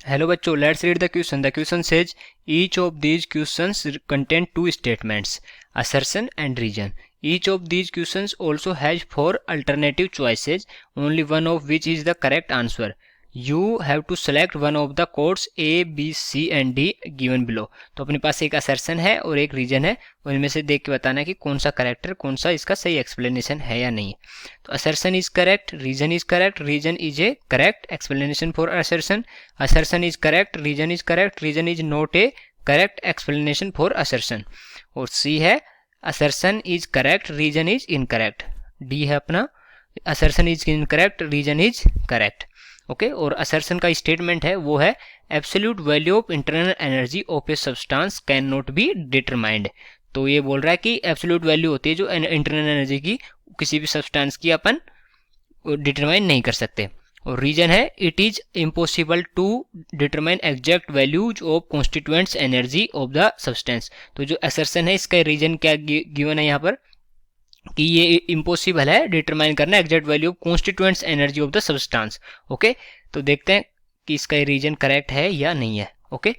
Hello बच्चों, let's read the question. The question says each of these questions contain two statements, assertion and reason. Each of these questions also has four alternative choices, only one of which is the correct answer. You have to select one of the codes A, B, C and D given below. तो अपने पास एक assertion है और एक reason है, और इनमें से देख के बताना है कि कौन सा करेक्ट है, कौन सा इसका सही explanation है या नहीं. तो assertion is correct, reason is correct, reason is a correct explanation for assertion. Assertion is correct, reason is correct, reason is not a correct explanation for assertion. और C है assertion is correct, reason is incorrect. D है अपना assertion is incorrect, reason is correct. Okay और assertion का statement है वो है absolute value of internal energy of a substance can not be determined. तो ये बोल रहा है कि एब्सोल्यूट वैल्यू होती है जो इंटरनल एनर्जी की किसी भी सब्सटेंस की अपन डिटरमाइन नहीं कर सकते. और रीजन है it is impossible to determine exact values of constituents energy of the substance. तो जो असर्शन है इसका रीजन क्या गिवन है यहाँ पर कि ये इम्पॉसिबल है डिटरमाइन करना exact value of constituents energy of the substance. Okay तो देखते हैं कि इसका रीजन करेक्ट है या नहीं है. ओके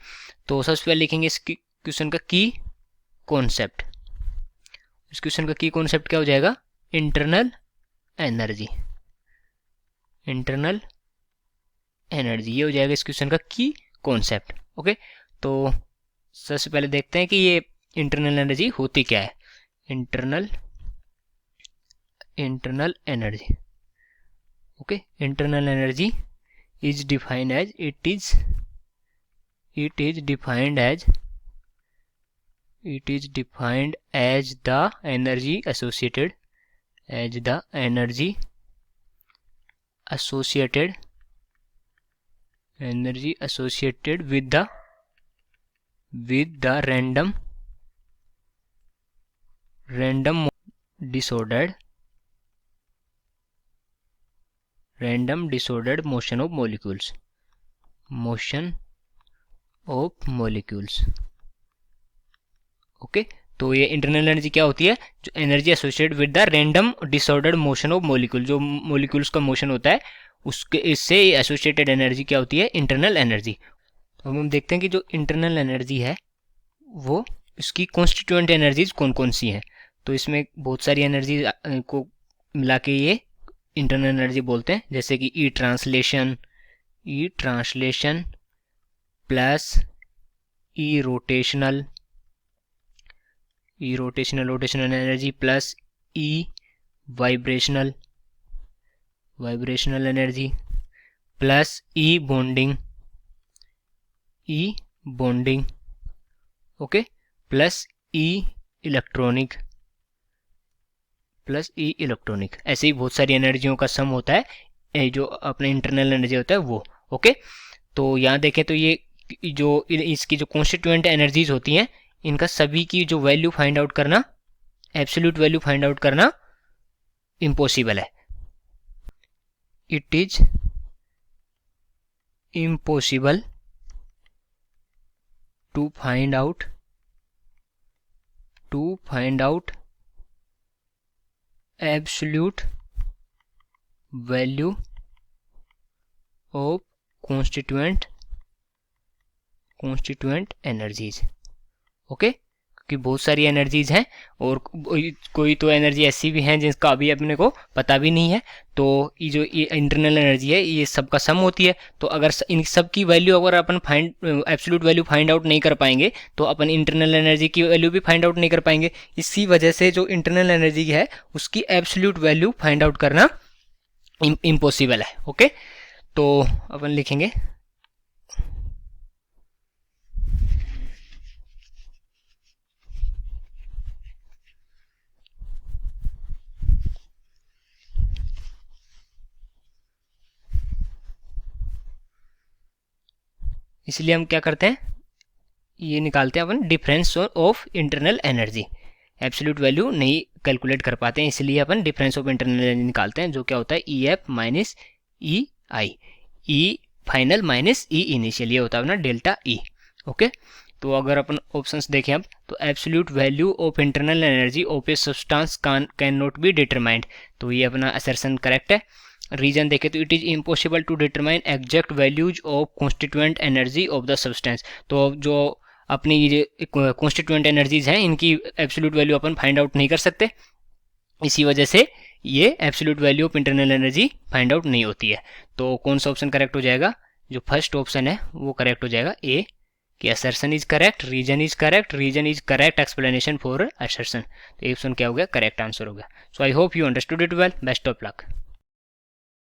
तो सबसे पहले लिखेंगे इस क्वेश्चन का की कॉन्सेप्ट. इस क्वेश्चन का की कॉन्सेप्ट क्या हो जाएगा? Internal energy. इंटरनल एनर्जी ये हो जाएगा इस क्वेश्चन का की कॉन्सेप्ट. ओके तो सबसे पहले देखते हैं कि ये इंटरनल एनर्जी होती क्या है. Internal energy. Okay internal energy is defined as it is defined as the energy associated with the random disordered motion of molecules. Okay तो ये इंटरनल एनर्जी क्या होती है? जो energy associated with the random disordered motion of molecule, जो molecules का motion होता है उसके इससे एसोसिएटेड एनर्जी क्या होती है? Internal energy. तो हम देखते हैं कि जो इंटरनल एनर्जी है वो इसकी कॉन्स्टिट्यूएंट एनर्जीज कौन कौन सी हैं. तो इसमें बहुत सारी एनर्जी को मिला के ये इंटरनल एनर्जी बोलते हैं, जैसे कि ई ट्रांसलेशन प्लस ई रोटेशनल एनर्जी प्लस ई वाइब्रेशनल एनर्जी प्लस ई बॉन्डिंग. ओके प्लस ई इलेक्ट्रॉनिक. ऐसे ही बहुत सारी एनर्जियों का सम होता है जो अपने इंटरनल एनर्जी होता है वो. ओके तो यहाँ देखें तो ये जो इसकी जो कॉन्स्टिट्यूएंट एनर्जीज होती हैं इनका सभी की जो वैल्यू फाइंड आउट करना, एब्सोल्यूट वैल्यू फाइंड आउट करना इम्पॉसिबल है. It is impossible to find out absolute value of constituent energies. Okay क्योंकि बहुत सारी एनर्जीज हैं और कोई तो एनर्जी ऐसी भी हैं जिसका अभी अपने को पता भी नहीं है. तो ये जो इंटरनल एनर्जी है ये सबका सम होती है. तो अगर इन सब की वैल्यू अगर अपन एब्सोल्यूट वैल्यू फाइंड आउट नहीं कर पाएंगे तो अपन इंटरनल एनर्जी की वैल्यू भी फाइंड आउट नहीं कर पाएंगे. इसी वजह से जो इंटरनल एनर्जी है उसकी एब्सोल्यूट वैल्यू फाइंड आउट करना इम्पॉसिबल है. ओके तो अपन लिखेंगे इसलिए हम क्या करते हैं ये निकालते हैं अपन difference of internal energy. Absolute value नहीं कैलकुलेट कर पाते हैं इसलिए अपन डिफरेंस ऑफ इंटरनल एनर्जी निकालते हैं जो क्या होता है E F minus E I. E final minus E initial ये होता है अपना डेल्टा ई. ओके तो अगर अपन ऑप्शंस देखें अब तो absolute value of internal energy of a substance can not be determined. तो ये अपना असर्शन करेक्ट है. रीजन देखें तो it is impossible to determine exact values of constituent energy of the substance. तो जो अपनी ये कॉन्स्टिट्यूएंट एनर्जीज हैं इनकी एब्सोल्यूट वैल्यू अपन फाइंड आउट नहीं कर सकते, इसी वजह से ये absolute value of internal energy find out नहीं होती है। तो कौन सा ऑप्शन करेक्ट हो जाएगा, जो फर्स्ट ऑप्शन है वो करेक्ट हो जाएगा ए, कि assertion is correct, reason is correct, reason is correct explanation for assertion. तो ये ऑप्शन क्या हो गया, करेक्ट आंसर हो गया। So I hope you understood it well, best of luck.